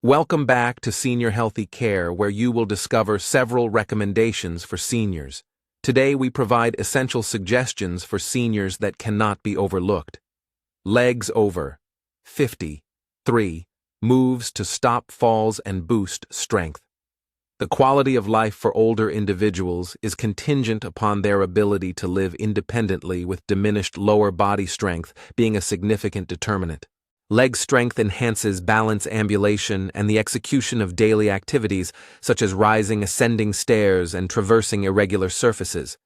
Welcome back to Senior Healthy Care, where you will discover several recommendations for seniors. Today we provide essential suggestions for seniors that cannot be overlooked. Legs over 53 moves to stop falls and boost strength. The quality of life for older individuals is contingent upon their ability to live independently, with diminished lower body strength being a significant determinant. Leg strength enhances balance, ambulation, and the execution of daily activities such as rising, ascending stairs, and traversing irregular surfaces.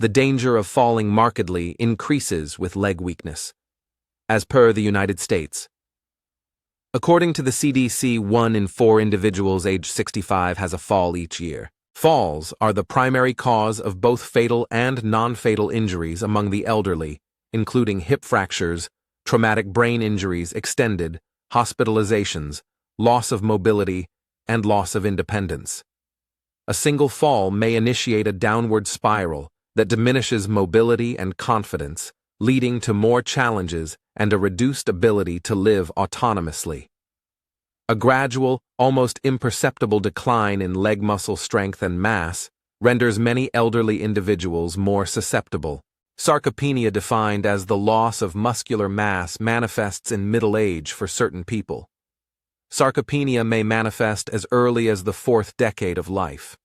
The danger of falling markedly increases with leg weakness. As per the United States, according to the CDC, 1 in 4 individuals age 65 has a fall each year. Falls are the primary cause of both fatal and non-fatal injuries among the elderly, including hip fractures, traumatic brain injuries, extended hospitalizations, loss of mobility, and loss of independence. A single fall may initiate a downward spiral that diminishes mobility and confidence, leading to more challenges and a reduced ability to live autonomously. A gradual, almost imperceptible decline in leg muscle strength and mass renders many elderly individuals more susceptible. Sarcopenia, defined as the loss of muscular mass, manifests in middle age for certain people. Sarcopenia may manifest as early as the 4th decade of life.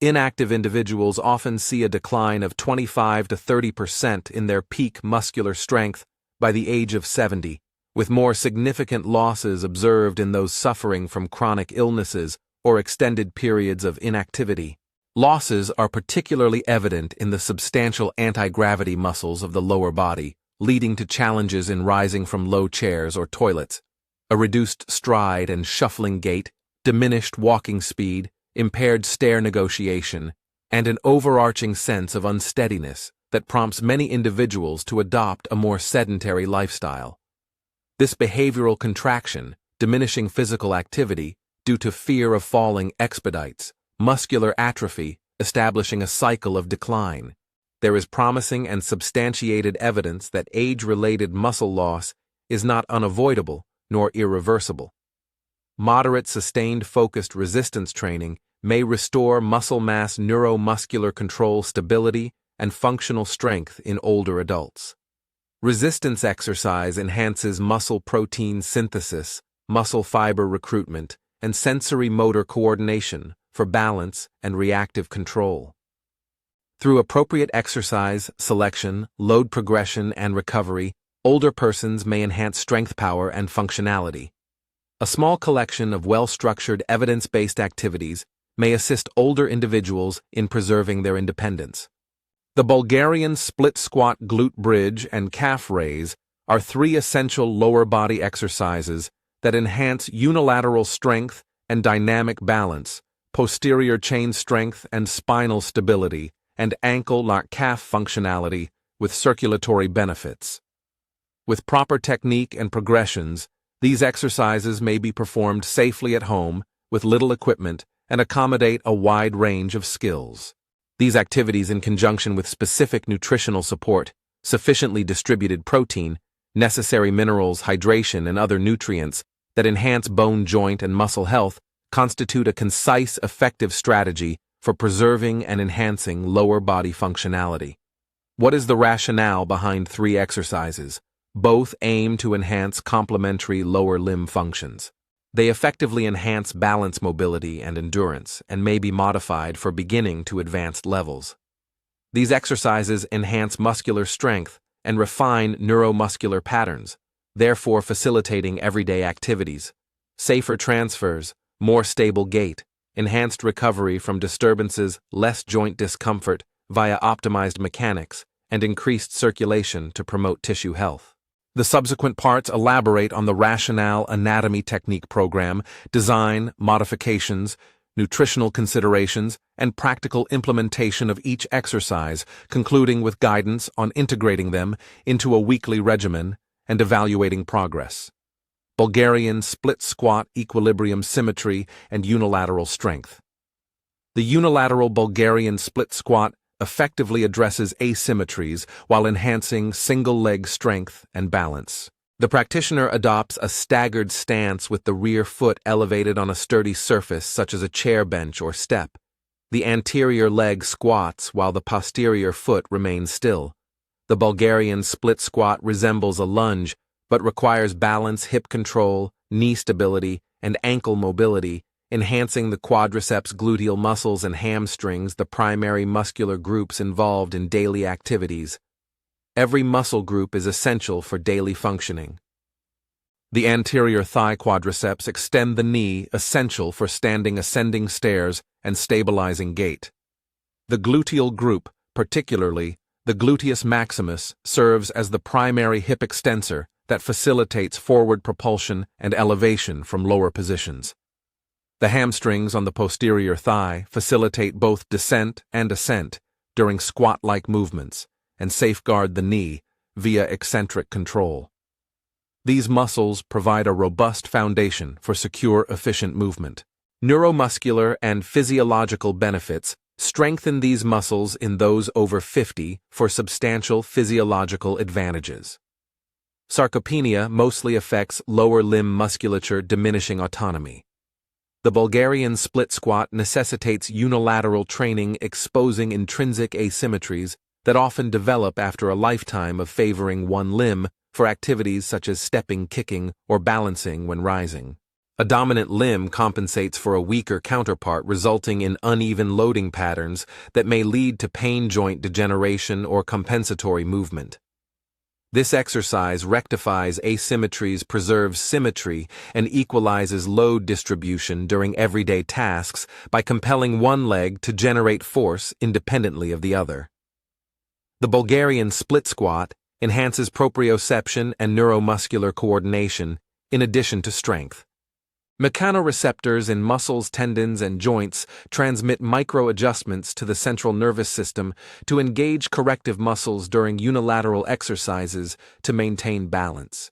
Inactive individuals often see a decline of 25 to 30% in their peak muscular strength by the age of 70, with more significant losses observed in those suffering from chronic illnesses or extended periods of inactivity. Losses are particularly evident in the substantial anti-gravity muscles of the lower body, leading to challenges in rising from low chairs or toilets. A reduced stride and shuffling gait, diminished walking speed, impaired stair negotiation, and an overarching sense of unsteadiness that prompts many individuals to adopt a more sedentary lifestyle. This behavioral contraction, diminishing physical activity due to fear of falling, expedites muscular atrophy, establishing a cycle of decline. There is promising and substantiated evidence that age-related muscle loss is not unavoidable nor irreversible. Moderate, sustained, focused resistance training may restore muscle mass, neuromuscular control, stability, and functional strength in older adults. Resistance exercise enhances muscle protein synthesis, muscle fiber recruitment, and sensory motor coordination for balance and reactive control. Through appropriate exercise selection, load progression, and recovery, older persons may enhance strength, power, and functionality. A small collection of well-structured, evidence-based activities may assist older individuals in preserving their independence. The Bulgarian split squat, glute bridge, and calf raise are 3 essential lower body exercises that enhance unilateral strength and dynamic balance, posterior chain strength and spinal stability, and ankle-calf functionality with circulatory benefits. With proper technique and progressions, these exercises may be performed safely at home with little equipment and accommodate a wide range of skills. These activities, in conjunction with specific nutritional support, sufficiently distributed protein, necessary minerals, hydration, and other nutrients that enhance bone, joint, and muscle health, constitute a concise, effective strategy for preserving and enhancing lower body functionality. What is the rationale behind 3 exercises? Both aim to enhance complementary lower limb functions. They effectively enhance balance, mobility, and endurance, and may be modified for beginning to advanced levels. These exercises enhance muscular strength and refine neuromuscular patterns, therefore facilitating everyday activities, safer transfers, more stable gait, enhanced recovery from disturbances, less joint discomfort via optimized mechanics, and increased circulation to promote tissue health. The subsequent parts elaborate on the rationale, anatomy, technique, program, design, modifications, nutritional considerations, and practical implementation of each exercise, concluding with guidance on integrating them into a weekly regimen and evaluating progress. Bulgarian split squat, equilibrium, symmetry, and unilateral strength. The unilateral Bulgarian split squat effectively addresses asymmetries while enhancing single leg strength and balance. The practitioner adopts a staggered stance with the rear foot elevated on a sturdy surface such as a chair bench or step. The anterior leg squats while the posterior foot remains still. The Bulgarian split squat resembles a lunge, but requires balance, hip control, knee stability, and ankle mobility, enhancing the quadriceps, gluteal muscles, and hamstrings, the primary muscular groups involved in daily activities. Every muscle group is essential for daily functioning. The anterior thigh quadriceps extend the knee, essential for standing ascending stairs and stabilizing gait. The gluteal group, particularly the gluteus maximus, serves as the primary hip extensor that facilitates forward propulsion and elevation from lower positions. The hamstrings on the posterior thigh facilitate both descent and ascent during squat-like movements and safeguard the knee via eccentric control. These muscles provide a robust foundation for secure, efficient movement. Neuromuscular and physiological benefits strengthen these muscles in those over 50 for substantial physiological advantages. Sarcopenia mostly affects lower limb musculature, diminishing autonomy. The Bulgarian split squat necessitates unilateral training, exposing intrinsic asymmetries that often develop after a lifetime of favoring one limb for activities such as stepping, kicking, or balancing when rising. A dominant limb compensates for a weaker counterpart, resulting in uneven loading patterns that may lead to pain, joint degeneration, or compensatory movement. This exercise rectifies asymmetries, preserves symmetry, and equalizes load distribution during everyday tasks by compelling one leg to generate force independently of the other. The Bulgarian split squat enhances proprioception and neuromuscular coordination in addition to strength. Mechanoreceptors in muscles, tendons, and joints transmit micro-adjustments to the central nervous system to engage corrective muscles during unilateral exercises to maintain balance.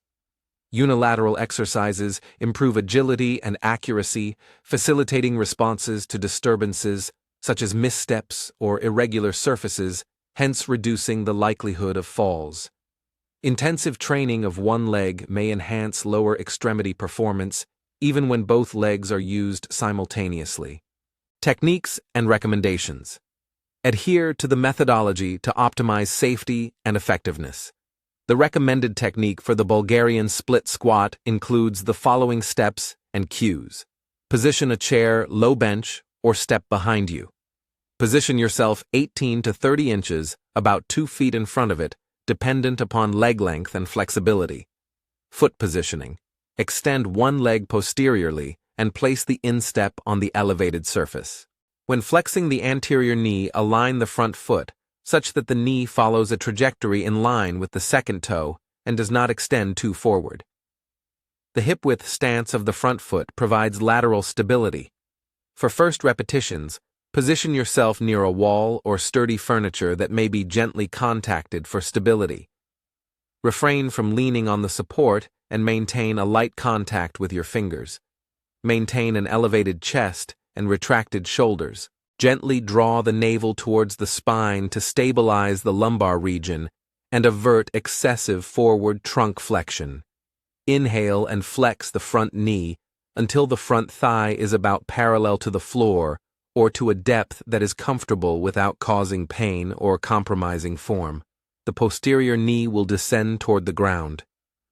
Unilateral exercises improve agility and accuracy, facilitating responses to disturbances such as missteps or irregular surfaces, hence reducing the likelihood of falls. Intensive training of one leg may enhance lower extremity performance, even when both legs are used simultaneously. Techniques and recommendations. Adhere to the methodology to optimize safety and effectiveness. The recommended technique for the Bulgarian split squat includes the following steps and cues. Position a chair, low bench, or step behind you. Position yourself 18 to 30 inches, about 2 feet in front of it, dependent upon leg length and flexibility. Foot positioning. Extend one leg posteriorly and place the instep on the elevated surface. When flexing the anterior knee, align the front foot such that the knee follows a trajectory in line with the second toe and does not extend too forward. The hip-width stance of the front foot provides lateral stability. For first repetitions, position yourself near a wall or sturdy furniture that may be gently contacted for stability. Refrain from leaning on the support and maintain a light contact with your fingers. Maintain an elevated chest and retracted shoulders. Gently draw the navel towards the spine to stabilize the lumbar region and avert excessive forward trunk flexion. Inhale and flex the front knee until the front thigh is about parallel to the floor or to a depth that is comfortable without causing pain or compromising form. The posterior knee will descend toward the ground.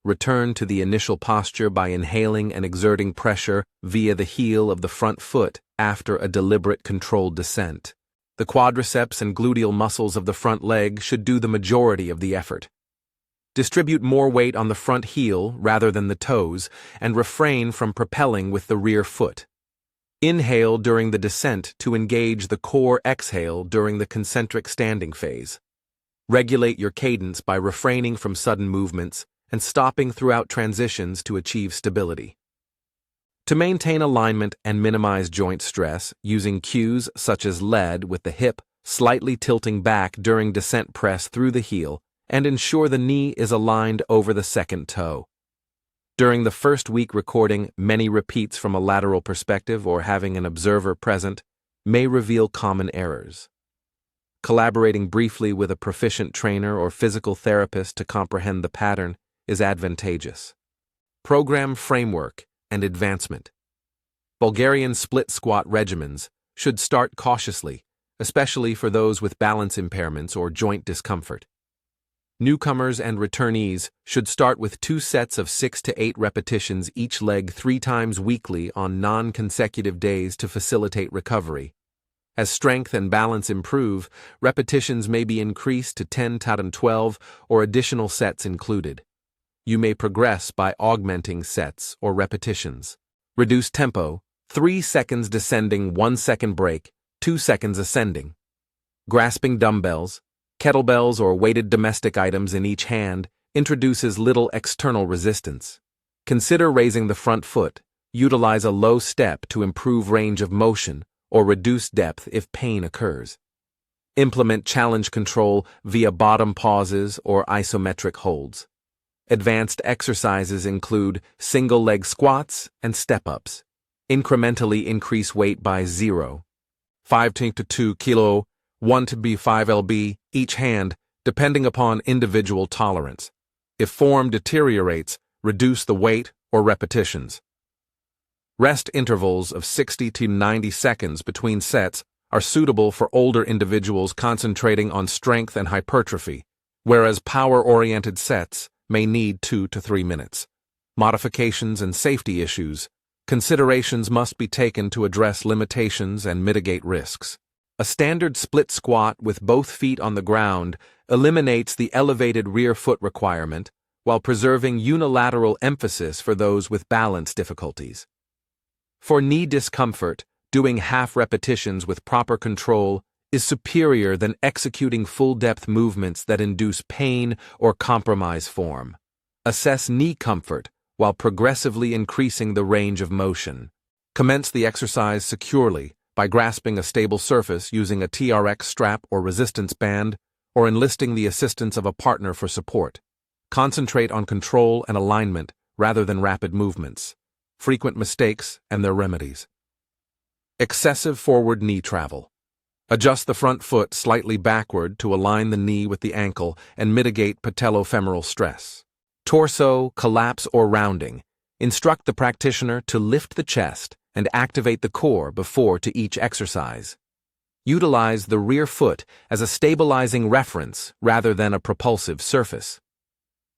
Return to the initial posture by inhaling and exerting pressure via the heel of the front foot after a deliberate controlled descent. The quadriceps and gluteal muscles of the front leg should do the majority of the effort. Distribute more weight on the front heel rather than the toes and refrain from propelling with the rear foot. Inhale during the descent to engage the core, exhale during the concentric standing phase. Regulate your cadence by refraining from sudden movements and stopping throughout transitions to achieve stability. To maintain alignment and minimize joint stress, using cues such as lead with the hip slightly tilting back during descent, press through the heel and ensure the knee is aligned over the second toe. During the first week, recording many repeats from a lateral perspective or having an observer present may reveal common errors. Collaborating briefly with a proficient trainer or physical therapist to comprehend the pattern is advantageous. Program framework and advancement. Bulgarian split squat regimens should start cautiously, especially for those with balance impairments or joint discomfort. Newcomers and returnees should start with 2 sets of 6 to 8 repetitions each leg 3 times weekly on non-consecutive days to facilitate recovery. As strength and balance improve, repetitions may be increased to 10 to 12 or additional sets included. You may progress by augmenting sets or repetitions. Reduce tempo, 3 seconds descending, 1 second break, 2 seconds ascending. Grasping dumbbells, kettlebells or weighted domestic items in each hand introduces little external resistance. Consider raising the front foot. Utilize a low step to improve range of motion or reduce depth if pain occurs. Implement challenge control via bottom pauses or isometric holds. Advanced exercises include single leg squats and step-ups. Incrementally increase weight by 0.5 to 2 kilo, 1 to 5 lb each hand, depending upon individual tolerance. If form deteriorates, reduce the weight or repetitions. Rest intervals of 60 to 90 seconds between sets are suitable for older individuals concentrating on strength and hypertrophy, whereas power-oriented sets may need 2 to 3 minutes. Modifications and safety issues. Considerations must be taken to address limitations and mitigate risks. A standard split squat with both feet on the ground eliminates the elevated rear foot requirement while preserving unilateral emphasis for those with balance difficulties. For knee discomfort, doing half repetitions with proper control is superior than executing full-depth movements that induce pain or compromise form. Assess knee comfort while progressively increasing the range of motion. Commence the exercise securely by grasping a stable surface using a TRX strap or resistance band, or enlisting the assistance of a partner for support. Concentrate on control and alignment rather than rapid movements. Frequent mistakes and their remedies. Excessive forward knee travel. Adjust the front foot slightly backward to align the knee with the ankle and mitigate patellofemoral stress. Torso, collapse, or rounding. Instruct the practitioner to lift the chest and activate the core before to each exercise. Utilize the rear foot as a stabilizing reference rather than a propulsive surface.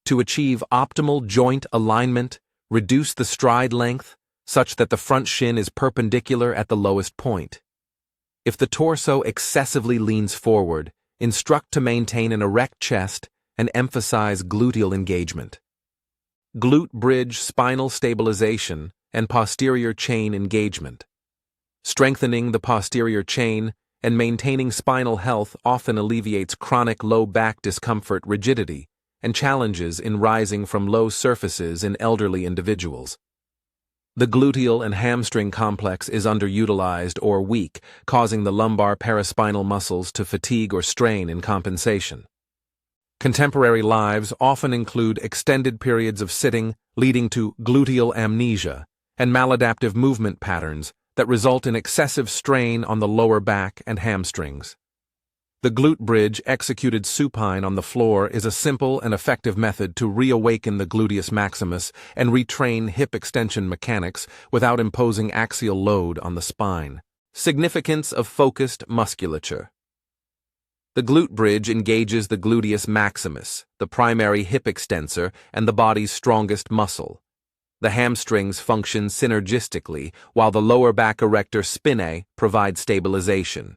To achieve optimal joint alignment, reduce the stride length such that the front shin is perpendicular at the lowest point. If the torso excessively leans forward, instruct to maintain an erect chest and emphasize gluteal engagement. Glute bridge spinal stabilization and posterior chain engagement. Strengthening the posterior chain and maintaining spinal health often alleviates chronic low back discomfort, rigidity, and challenges in rising from low surfaces in elderly individuals. The gluteal and hamstring complex is underutilized or weak, causing the lumbar paraspinal muscles to fatigue or strain in compensation. Contemporary lives often include extended periods of sitting, leading to gluteal amnesia and maladaptive movement patterns that result in excessive strain on the lower back and hamstrings. The glute bridge executed supine on the floor is a simple and effective method to reawaken the gluteus maximus and retrain hip extension mechanics without imposing axial load on the spine. Significance of focused musculature. The glute bridge engages the gluteus maximus, the primary hip extensor and the body's strongest muscle. The hamstrings function synergistically, while the lower back erector spinae provides stabilization.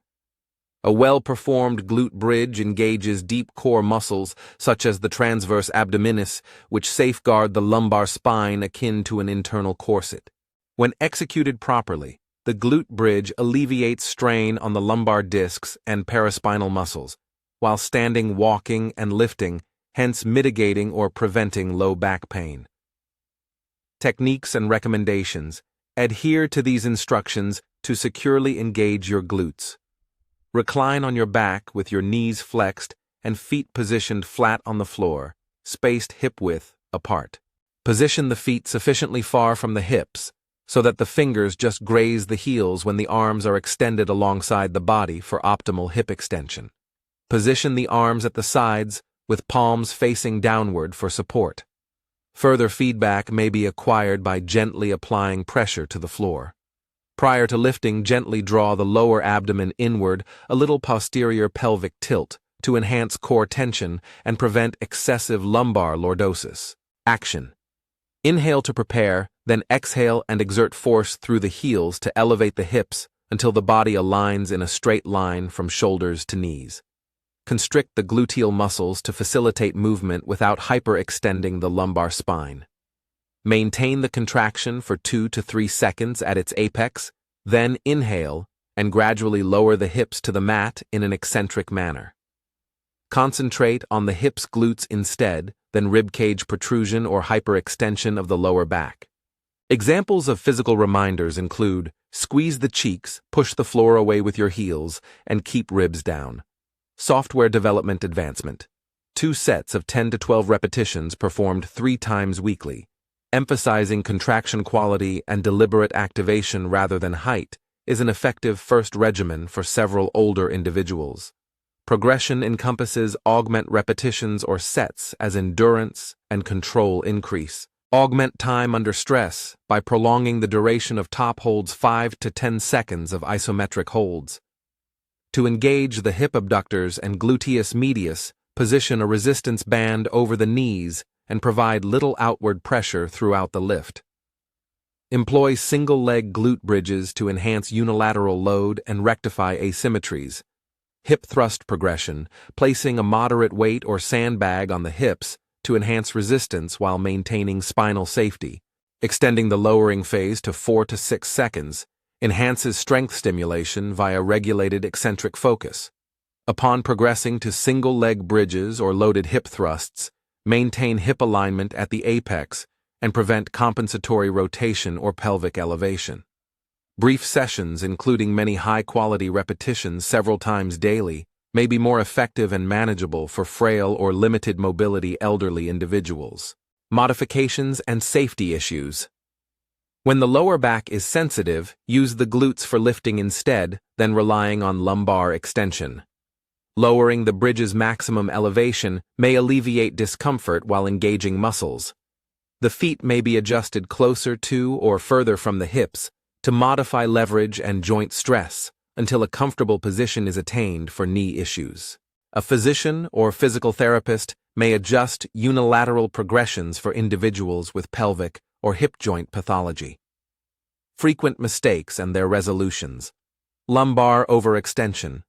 A well-performed glute bridge engages deep core muscles such as the transverse abdominis, which safeguard the lumbar spine akin to an internal corset. When executed properly, the glute bridge alleviates strain on the lumbar discs and paraspinal muscles, while standing, walking, and lifting, hence mitigating or preventing low back pain. Techniques and recommendations. Adhere to these instructions to securely engage your glutes. Recline on your back with your knees flexed and feet positioned flat on the floor, spaced hip-width apart. Position the feet sufficiently far from the hips so that the fingers just graze the heels when the arms are extended alongside the body for optimal hip extension. Position the arms at the sides with palms facing downward for support. Further feedback may be acquired by gently applying pressure to the floor. Prior to lifting, gently draw the lower abdomen inward, a little posterior pelvic tilt, to enhance core tension and prevent excessive lumbar lordosis. Action. Inhale to prepare, then exhale and exert force through the heels to elevate the hips until the body aligns in a straight line from shoulders to knees. Constrict the gluteal muscles to facilitate movement without hyperextending the lumbar spine. Maintain the contraction for 2 to 3 seconds at its apex, then inhale and gradually lower the hips to the mat in an eccentric manner. Concentrate on the hips glutes instead than ribcage protrusion or hyperextension of the lower back. Examples of physical reminders include squeeze the cheeks, push the floor away with your heels, and keep ribs down. Software development advancement. 2 sets of 10 to 12 repetitions performed 3 times weekly. Emphasizing contraction quality and deliberate activation rather than height is an effective first regimen for several older individuals. Progression encompasses augment repetitions or sets as endurance and control increase. Augment time under stress by prolonging the duration of top holds 5 to 10 seconds of isometric holds. To engage the hip abductors and gluteus medius, position a resistance band over the knees and provide little outward pressure throughout the lift. Employ single-leg glute bridges to enhance unilateral load and rectify asymmetries. Hip thrust progression, placing a moderate weight or sandbag on the hips to enhance resistance while maintaining spinal safety. Extending the lowering phase to 4 to 6 seconds, enhances strength stimulation via regulated eccentric focus. Upon progressing to single-leg bridges or loaded hip thrusts, maintain hip alignment at the apex and prevent compensatory rotation or pelvic elevation. Brief sessions, including many high-quality repetitions several times daily, may be more effective and manageable for frail or limited mobility elderly individuals. Modifications and safety issues. When the lower back is sensitive, use the glutes for lifting instead, then relying on lumbar extension. Lowering the bridge's maximum elevation may alleviate discomfort while engaging muscles. The feet may be adjusted closer to or further from the hips to modify leverage and joint stress until a comfortable position is attained for knee issues. A physician or physical therapist may adjust unilateral progressions for individuals with pelvic or hip joint pathology. Frequent mistakes and their resolutions. Lumbar overextension.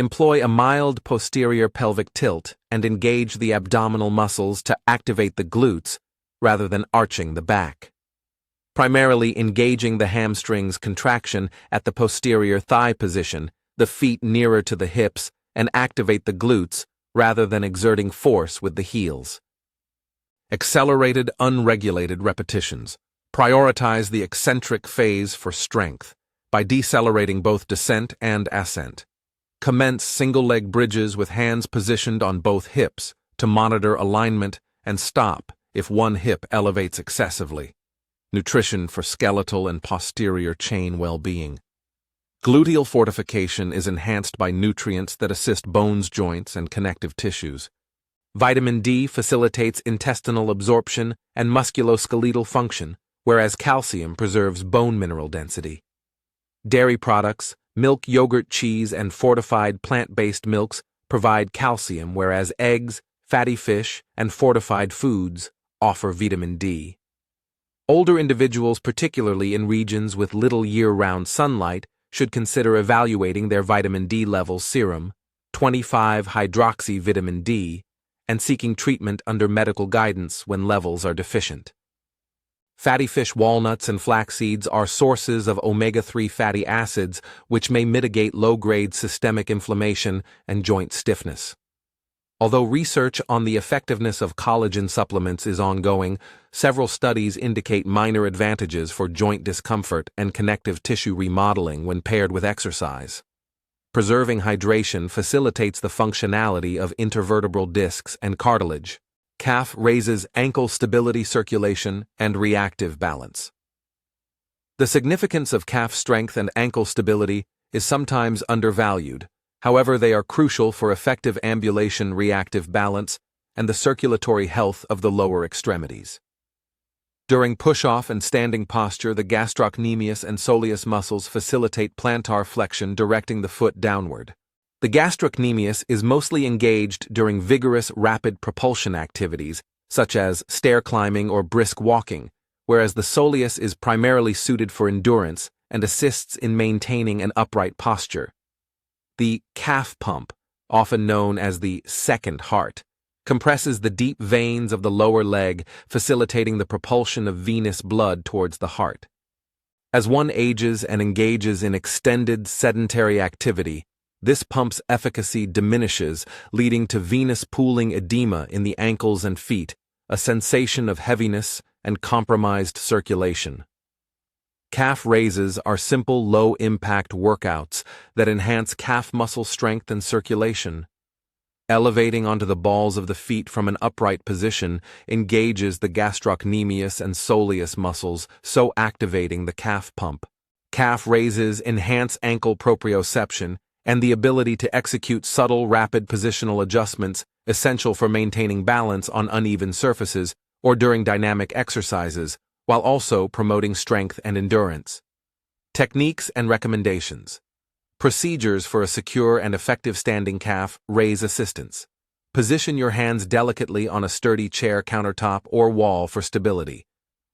Employ a mild posterior pelvic tilt and engage the abdominal muscles to activate the glutes rather than arching the back. Primarily engaging the hamstrings contraction at the posterior thigh position, the feet nearer to the hips, and activate the glutes rather than exerting force with the heels. Accelerated, unregulated repetitions. Prioritize the eccentric phase for strength by decelerating both descent and ascent. Commence single-leg bridges with hands positioned on both hips to monitor alignment and stop if one hip elevates excessively. Nutrition for skeletal and posterior chain well-being. Gluteal fortification is enhanced by nutrients that assist bones, joints, and connective tissues. Vitamin D facilitates intestinal absorption and musculoskeletal function, whereas calcium preserves bone mineral density. Dairy products, milk, yogurt, cheese, and fortified plant-based milks provide calcium, whereas eggs, fatty fish, and fortified foods offer vitamin D. Older individuals, particularly in regions with little year-round sunlight, should consider evaluating their vitamin D levels serum, 25-hydroxy-vitamin D, and seeking treatment under medical guidance when levels are deficient. Fatty fish, walnuts, and flax seeds are sources of omega-3 fatty acids which may mitigate low-grade systemic inflammation and joint stiffness. Although research on the effectiveness of collagen supplements is ongoing, several studies indicate minor advantages for joint discomfort and connective tissue remodeling when paired with exercise. Preserving hydration facilitates the functionality of intervertebral discs and cartilage. Calf raises ankle stability, circulation, and reactive balance. The significance of calf strength and ankle stability is sometimes undervalued. However, they are crucial for effective ambulation, reactive balance, and the circulatory health of the lower extremities. During push-off and standing posture, the gastrocnemius and soleus muscles facilitate plantar flexion, directing the foot downward. The gastrocnemius is mostly engaged during vigorous, rapid propulsion activities, such as stair climbing or brisk walking, whereas the soleus is primarily suited for endurance and assists in maintaining an upright posture. The calf pump, often known as the second heart, compresses the deep veins of the lower leg, facilitating the propulsion of venous blood towards the heart. As one ages and engages in extended sedentary activity, this pump's efficacy diminishes, leading to venous pooling edema in the ankles and feet, a sensation of heaviness and compromised circulation. Calf raises are simple, low-impact workouts that enhance calf muscle strength and circulation. Elevating onto the balls of the feet from an upright position engages the gastrocnemius and soleus muscles, so activating the calf pump. Calf raises enhance ankle proprioception and the ability to execute subtle, rapid positional adjustments essential for maintaining balance on uneven surfaces or during dynamic exercises, while also promoting strength and endurance. Techniques and recommendations. Procedures for a secure and effective standing calf raise assistance. Position your hands delicately on a sturdy chair, countertop, or wall for stability.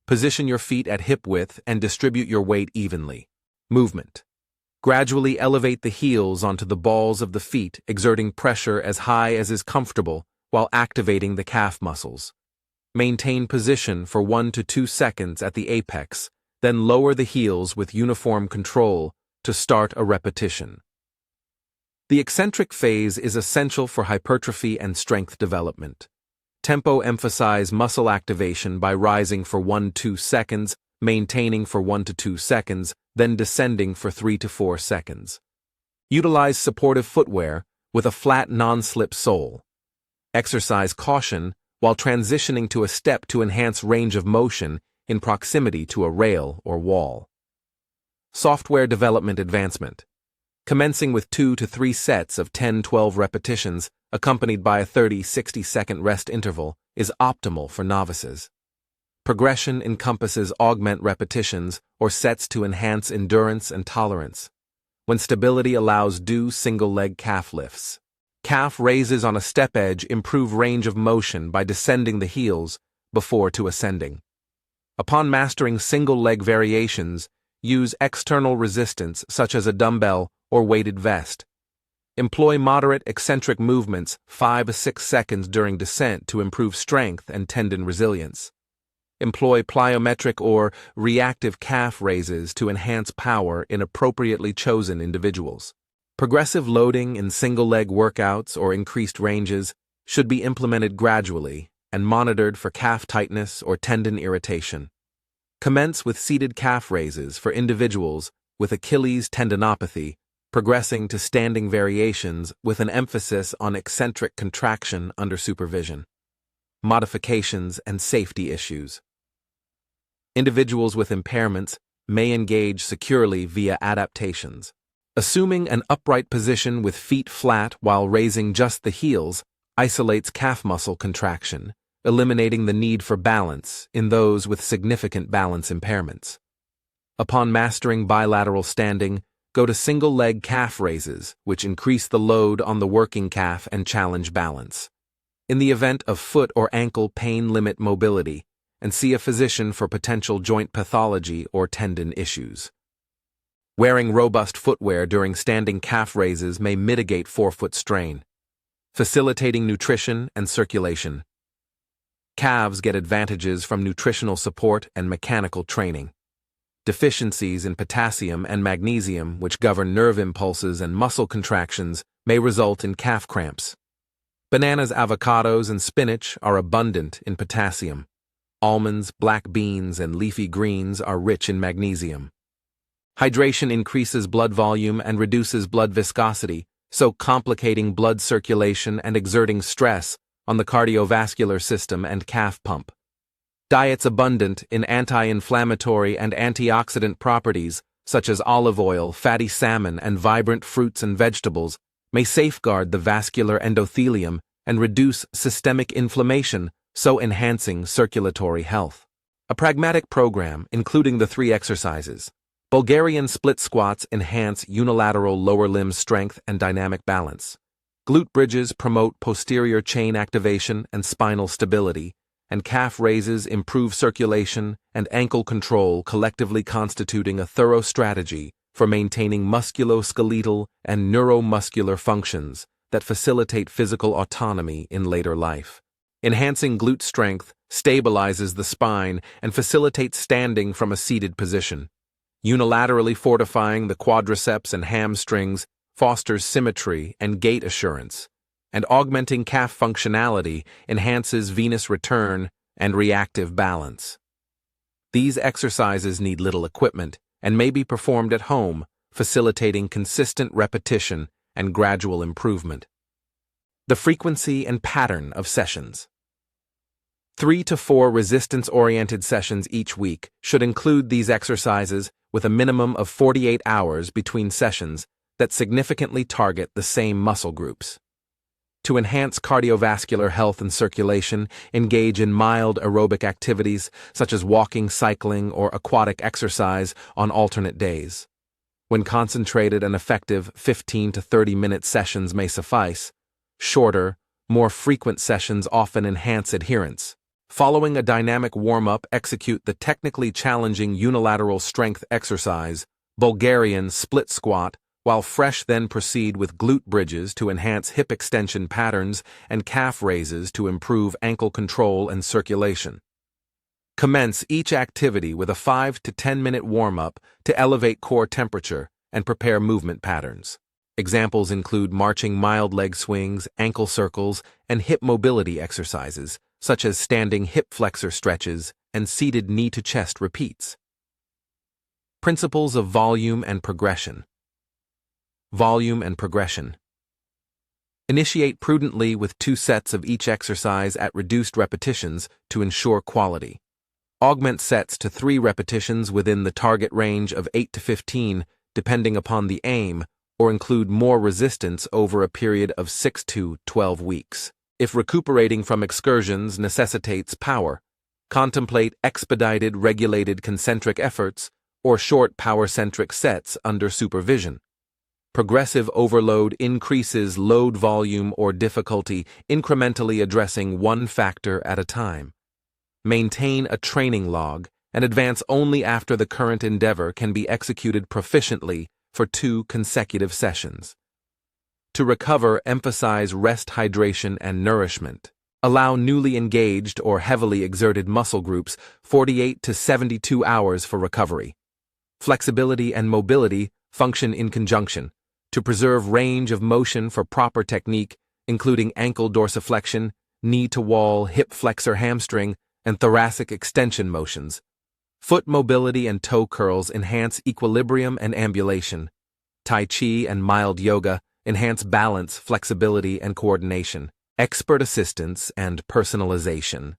Position your feet at hip width and distribute your weight evenly. Movement. Gradually elevate the heels onto the balls of the feet, exerting pressure as high as is comfortable while activating the calf muscles. Maintain position for 1 to 2 seconds at the apex, then lower the heels with uniform control to start a repetition. The eccentric phase is essential for hypertrophy and strength development. Tempo emphasize muscle activation by rising for 1-2 seconds, maintaining for 1 to 2 seconds, then descending for 3 to 4 seconds. Utilize supportive footwear with a flat non-slip sole. Exercise caution while transitioning to a step to enhance range of motion in proximity to a rail or wall. Software development advancement. Commencing with 2 to 3 sets of 10-12 repetitions, accompanied by a 30-60 second rest interval, is optimal for novices. Progression encompasses augment repetitions or sets to enhance endurance and tolerance. When stability allows, do single-leg calf lifts. Calf raises on a step edge improve range of motion by descending the heels before to ascending. Upon mastering single-leg variations, use external resistance such as a dumbbell or weighted vest. Employ moderate eccentric movements 5 to 6 seconds during descent to improve strength and tendon resilience. Employ plyometric or reactive calf raises to enhance power in appropriately chosen individuals. Progressive loading in single-leg workouts or increased ranges should be implemented gradually and monitored for calf tightness or tendon irritation. Commence with seated calf raises for individuals with Achilles tendinopathy, progressing to standing variations with an emphasis on eccentric contraction under supervision. Modifications and safety issues. Individuals with impairments may engage securely via adaptations. Assuming an upright position with feet flat while raising just the heels isolates calf muscle contraction, eliminating the need for balance in those with significant balance impairments. Upon mastering bilateral standing, go to single-leg calf raises, which increase the load on the working calf and challenge balance. In the event of foot or ankle pain, limit mobility, and see a physician for potential joint pathology or tendon issues. Wearing robust footwear during standing calf raises may mitigate forefoot strain, facilitating nutrition and circulation. Calves get advantages from nutritional support and mechanical training. Deficiencies in potassium and magnesium, which govern nerve impulses and muscle contractions, may result in calf cramps. Bananas, avocados, and spinach are abundant in potassium. Almonds, black beans, and leafy greens are rich in magnesium. Hydration increases blood volume and reduces blood viscosity, so complicating blood circulation and exerting stress on the cardiovascular system and calf pump. Diets abundant in anti-inflammatory and antioxidant properties, such as olive oil, fatty salmon, and vibrant fruits and vegetables, may safeguard the vascular endothelium and reduce systemic inflammation, so enhancing circulatory health. A pragmatic program, including the 3 exercises. Bulgarian split squats enhance unilateral lower limb strength and dynamic balance. Glute bridges promote posterior chain activation and spinal stability, and calf raises improve circulation and ankle control, collectively constituting a thorough strategy for maintaining musculoskeletal and neuromuscular functions that facilitate physical autonomy in later life. Enhancing glute strength stabilizes the spine and facilitates standing from a seated position. Unilaterally fortifying the quadriceps and hamstrings fosters symmetry and gait assurance, and augmenting calf functionality enhances venous return and reactive balance. These exercises need little equipment and may be performed at home, facilitating consistent repetition and gradual improvement. The frequency and pattern of sessions. 3 to 4 resistance-oriented sessions each week should include these exercises with a minimum of 48 hours between sessions that significantly target the same muscle groups. To enhance cardiovascular health and circulation, engage in mild aerobic activities such as walking, cycling, or aquatic exercise on alternate days. When concentrated and effective, 15 to 30-minute sessions may suffice. Shorter, more frequent sessions often enhance adherence. Following a dynamic warm-up, execute the technically challenging unilateral strength exercise, Bulgarian split squat, while fresh, then proceed with glute bridges to enhance hip extension patterns and calf raises to improve ankle control and circulation. Commence each activity with a 5 to 10-minute warm-up to elevate core temperature and prepare movement patterns. Examples include marching mild leg swings, ankle circles, and hip mobility exercises, such as standing hip flexor stretches and seated knee-to-chest repeats. Principles of volume and progression. Volume and progression. Initiate prudently with 2 sets of each exercise at reduced repetitions to ensure quality. Augment sets to 3 repetitions within the target range of 8 to 15, depending upon the aim, or include more resistance over a period of 6 to 12 weeks. If recuperating from excursions necessitates power, contemplate expedited regulated concentric efforts or short power-centric sets under supervision. Progressive overload increases load volume or difficulty, incrementally addressing one factor at a time. Maintain a training log and advance only after the current endeavor can be executed proficiently for 2 consecutive sessions. To recover, emphasize rest, hydration, and nourishment. Allow newly engaged or heavily exerted muscle groups 48 to 72 hours for recovery. Flexibility and mobility function in conjunction to preserve range of motion for proper technique, including ankle dorsiflexion, knee-to-wall, hip flexor hamstring, and thoracic extension motions. Foot mobility and toe curls enhance equilibrium and ambulation. Tai Chi and mild yoga enhance balance, flexibility, and coordination. Expert assistance and personalization.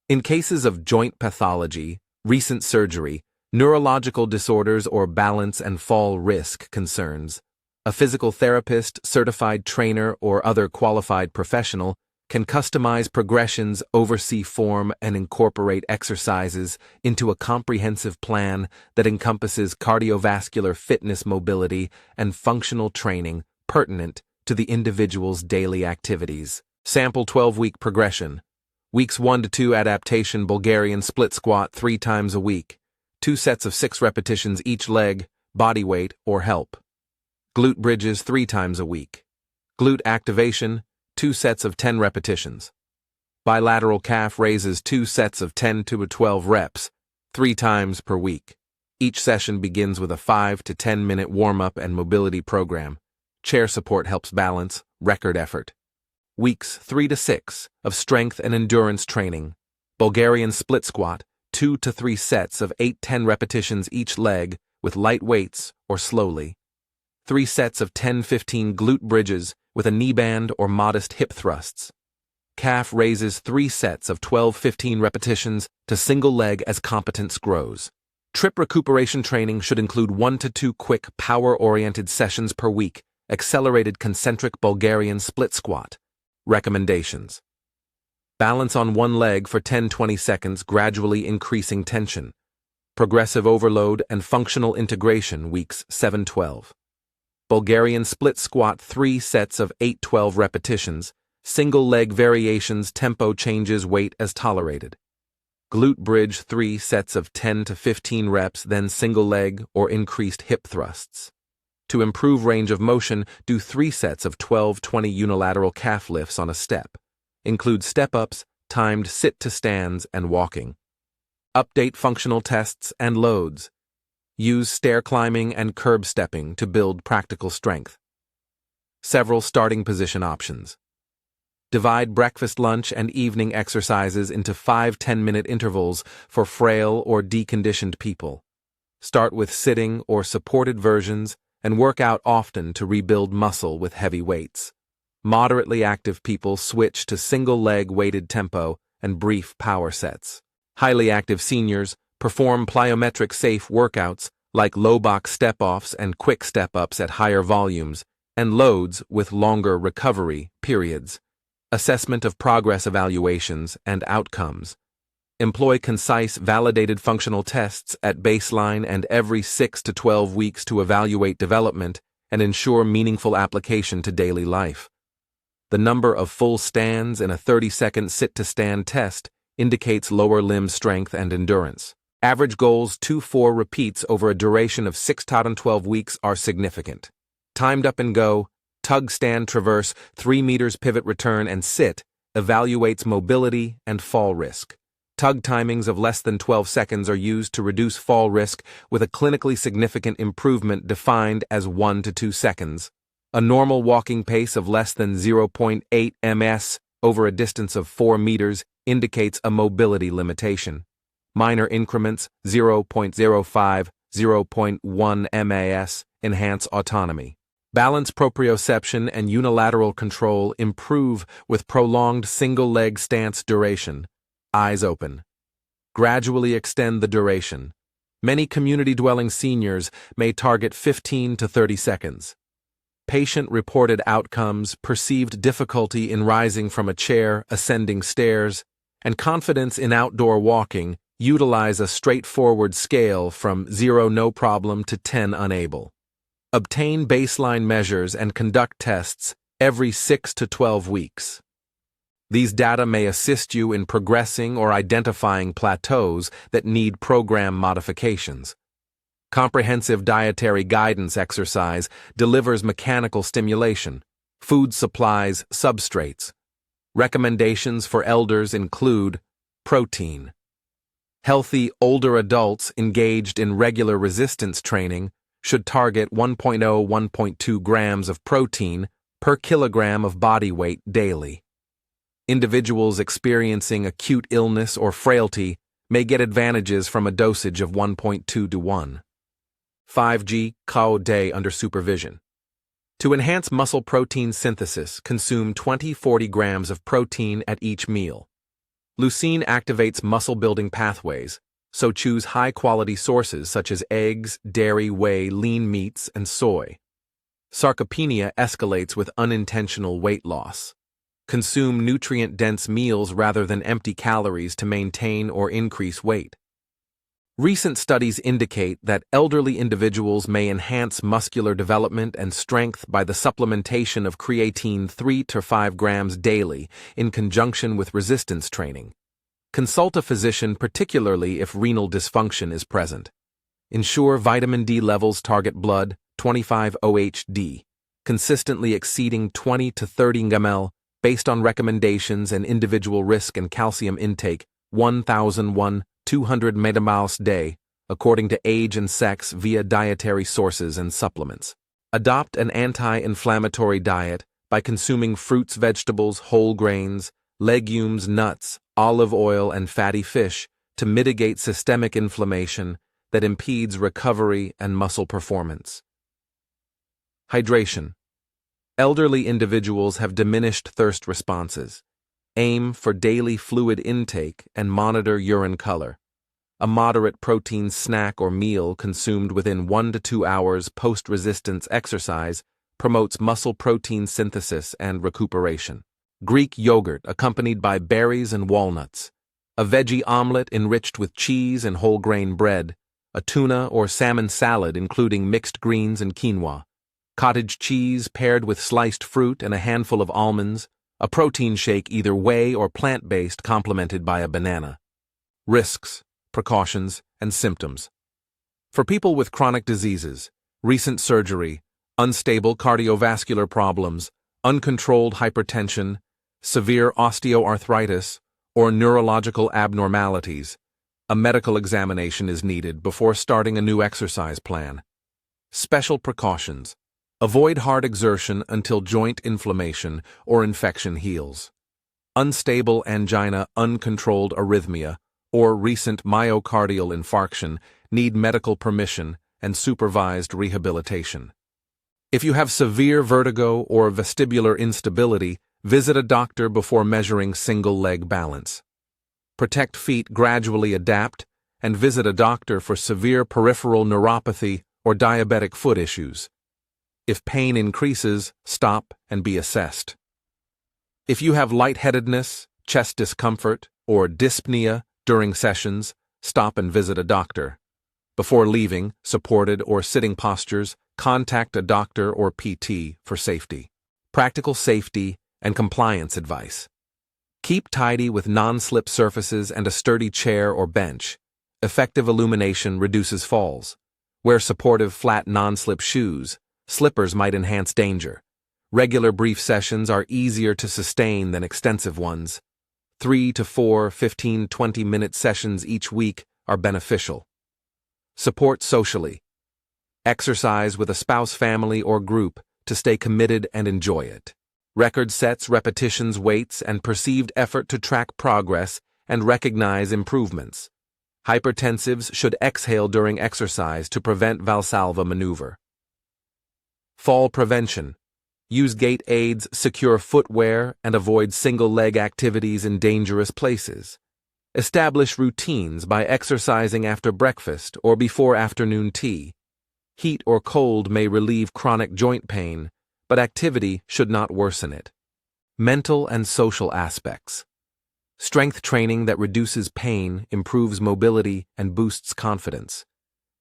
In cases of joint pathology, recent surgery, neurological disorders, or balance and fall risk concerns, a physical therapist, certified trainer, or other qualified professional can customize progressions, oversee form, and incorporate exercises into a comprehensive plan that encompasses cardiovascular fitness, mobility, and functional training pertinent to the individual's daily activities. Sample 12-week progression. Weeks 1 to 2 adaptation, Bulgarian split squat 3 times a week. 2 sets of 6 repetitions each leg, body weight, or help. Glute bridges 3 times a week. Glute activation, 2 sets of 10 repetitions. Bilateral calf raises 2 sets of 10 to 12 reps, 3 times per week. Each session begins with a 5 to 10-minute warm-up and mobility program. Chair support helps balance, record effort. Weeks 3 to 6 of strength and endurance training. Bulgarian split squat, 2 to 3 sets of 8-10 repetitions each leg with light weights or slowly. 3 sets of 10-15 glute bridges with a knee band or modest hip thrusts. Calf raises 3 sets of 12-15 repetitions to single leg as competence grows. Trip recuperation training should include 1 to 2 quick power-oriented sessions per week, accelerated concentric Bulgarian split squat. Recommendations. Balance on one leg for 10-20 seconds, gradually increasing tension. Progressive overload and functional integration, weeks 7-12. Bulgarian split squat, 3 sets of 8-12 repetitions. Single leg variations, tempo changes, weight as tolerated. Glute bridge, 3 sets of 10 to 15 reps, then single leg or increased hip thrusts. To improve range of motion, do 3 sets of 12-20 unilateral calf lifts on a step. Include step-ups, timed sit-to-stands, and walking. Update functional tests and loads. Use stair climbing and curb stepping to build practical strength. Several starting position options. Divide breakfast, lunch, and evening exercises into 5-10-minute intervals for frail or deconditioned people. Start with sitting or supported versions and work out often to rebuild muscle with heavy weights. Moderately active people switch to single-leg weighted tempo and brief power sets. Highly active seniors perform plyometric safe workouts like low box step-offs and quick step-ups at higher volumes and loads with longer recovery periods. Assessment of progress evaluations and outcomes. Employ concise, validated functional tests at baseline and every 6 to 12 weeks to evaluate development and ensure meaningful application to daily life. The number of full stands in a 30-second sit-to-stand test indicates lower limb strength and endurance. Average goals 2-4 repeats over a duration of 6 to 12 weeks are significant. Timed up and go, tug, stand, traverse, 3 meters pivot, return, and sit evaluates mobility and fall risk. Tug timings of less than 12 seconds are used to reduce fall risk with a clinically significant improvement defined as 1 to 2 seconds. A normal walking pace of less than 0.8 ms over a distance of 4 meters indicates a mobility limitation. Minor increments 0.05, 0.1 mas enhance autonomy. Balance, proprioception, and unilateral control improve with prolonged single-leg stance duration. Eyes open. Gradually extend the duration. Many community-dwelling seniors may target 15 to 30 seconds. Patient-reported outcomes, perceived difficulty in rising from a chair, ascending stairs, and confidence in outdoor walking utilize a straightforward scale from 0 no problem to 10 unable. Obtain baseline measures and conduct tests every 6 to 12 weeks. These data may assist you in progressing or identifying plateaus that need program modifications. Comprehensive dietary guidance exercise delivers mechanical stimulation, food supplies, substrates. Recommendations for elders include protein. Healthy older adults engaged in regular resistance training should target 1.0–1.2 grams of protein per kilogram of body weight daily. Individuals experiencing acute illness or frailty may get advantages from a dosage of 1.2 to 1. 5g Kao day under supervision. To enhance muscle protein synthesis, consume 20–40 grams of protein at each meal. Leucine activates muscle-building pathways, so choose high-quality sources such as eggs, dairy, whey, lean meats, and soy. Sarcopenia escalates with unintentional weight loss. Consume nutrient-dense meals rather than empty calories to maintain or increase weight. Recent studies indicate that elderly individuals may enhance muscular development and strength by the supplementation of creatine 3 to 5 grams daily in conjunction with resistance training. Consult a physician, particularly if renal dysfunction is present. Ensure vitamin D levels target blood 25 OHD, consistently exceeding 20 to 30 ml based on recommendations and individual risk, and calcium intake 1,200 metamals day, according to age and sex via dietary sources and supplements. Adopt an anti-inflammatory diet by consuming fruits, vegetables, whole grains, legumes, nuts, olive oil, and fatty fish to mitigate systemic inflammation that impedes recovery and muscle performance. Hydration. Elderly individuals have diminished thirst responses. Aim for daily fluid intake and monitor urine color. A moderate protein snack or meal consumed within 1 to 2 hours post-resistance exercise promotes muscle protein synthesis and recuperation. Greek yogurt accompanied by berries and walnuts, a veggie omelet enriched with cheese and whole grain bread, a tuna or salmon salad including mixed greens and quinoa, cottage cheese paired with sliced fruit and a handful of almonds, a protein shake either whey or plant-based complemented by a banana. Risks, precautions, and symptoms. For people with chronic diseases, recent surgery, unstable cardiovascular problems, uncontrolled hypertension, severe osteoarthritis, or neurological abnormalities, a medical examination is needed before starting a new exercise plan. Special precautions. Avoid hard exertion until joint inflammation or infection heals. Unstable angina, uncontrolled arrhythmia, or recent myocardial infarction need medical permission and supervised rehabilitation. If you have severe vertigo or vestibular instability, visit a doctor before measuring single-leg balance. Protect feet gradually adapt and visit a doctor for severe peripheral neuropathy or diabetic foot issues. If pain increases, stop and be assessed. If you have lightheadedness, chest discomfort, or dyspnea during sessions, stop and visit a doctor. Before leaving, supported or sitting postures, contact a doctor or PT for safety. Practical safety and compliance advice. Keep tidy with non-slip surfaces and a sturdy chair or bench. Effective illumination reduces falls. Wear supportive flat non-slip shoes. Slippers might enhance danger. Regular brief sessions are easier to sustain than extensive ones. 3 to 4 15-20-minute sessions each week are beneficial. Support socially. Exercise with a spouse, family, or group to stay committed and enjoy it. Record sets, repetitions, weights, and perceived effort to track progress and recognize improvements. Hypertensives should exhale during exercise to prevent Valsalva maneuver. Fall prevention. Use gait aids, secure footwear, and avoid single-leg activities in dangerous places. Establish routines by exercising after breakfast or before afternoon tea. Heat or cold may relieve chronic joint pain, but activity should not worsen it. Mental and social aspects. Strength training that reduces pain, improves mobility, and boosts confidence.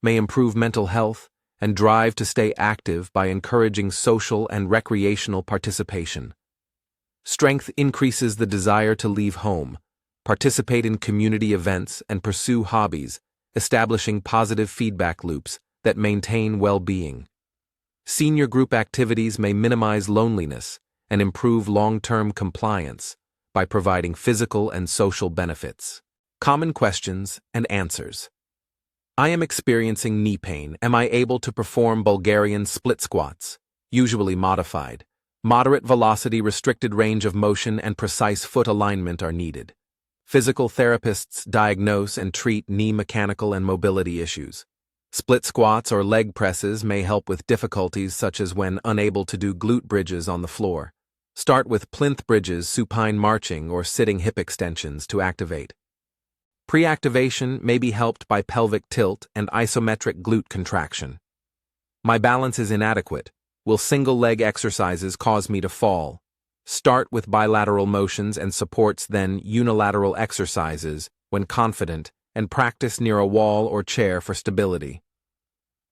May improve mental health and drive to stay active by encouraging social and recreational participation. Strength increases the desire to leave home, participate in community events, and pursue hobbies, establishing positive feedback loops that maintain well-being. Senior group activities may minimize loneliness and improve long-term compliance by providing physical and social benefits. Common questions and answers. I am experiencing knee pain. Am I able to perform Bulgarian split squats? Usually modified. Moderate velocity, restricted range of motion, and precise foot alignment are needed. Physical therapists diagnose and treat knee mechanical and mobility issues. Split squats or leg presses may help with difficulties such as when unable to do glute bridges on the floor. Start with plinth bridges, supine marching, or sitting hip extensions to activate. Pre-activation may be helped by pelvic tilt and isometric glute contraction. My balance is inadequate. Will single-leg exercises cause me to fall? Start with bilateral motions and supports, then unilateral exercises when confident, and practice near a wall or chair for stability.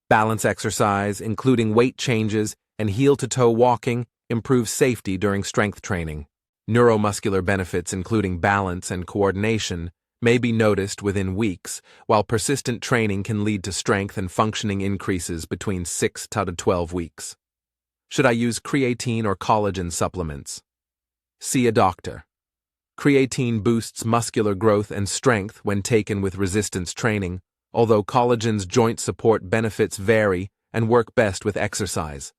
Balance exercise, including weight changes and heel-to-toe walking, improves safety during strength training. Neuromuscular benefits, including balance and coordination, may be noticed within weeks, while persistent training can lead to strength and functioning increases between 6 to 12 weeks. Should I use creatine or collagen supplements? See a doctor. Creatine boosts muscular growth and strength when taken with resistance training, although collagen's joint support benefits vary and work best with exercise.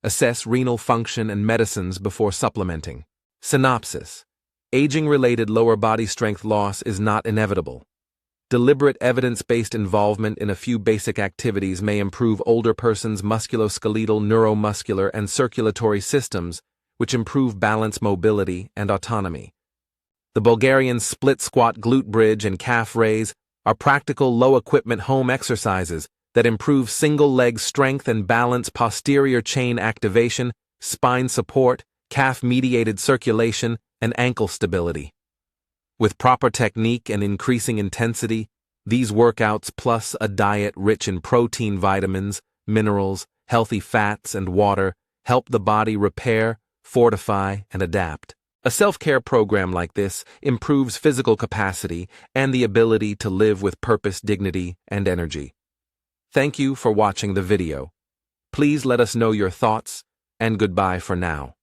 Assess renal function and medicines before supplementing. Synopsis. Aging-related lower body strength loss is not inevitable. Deliberate evidence-based involvement in a few basic activities may improve older persons' musculoskeletal, neuromuscular, and circulatory systems, which improve balance, mobility, and autonomy. The Bulgarian split squat, glute bridge, and calf raise are practical low-equipment home exercises that improve single-leg strength and balance, posterior chain activation, spine support, calf-mediated circulation, and ankle stability. With proper technique and increasing intensity, these workouts plus a diet rich in protein, vitamins, minerals, healthy fats, and water help the body repair, fortify, and adapt. A self-care program like this improves physical capacity and the ability to live with purpose, dignity, and energy. Thank you for watching the video. Please let us know your thoughts, and goodbye for now.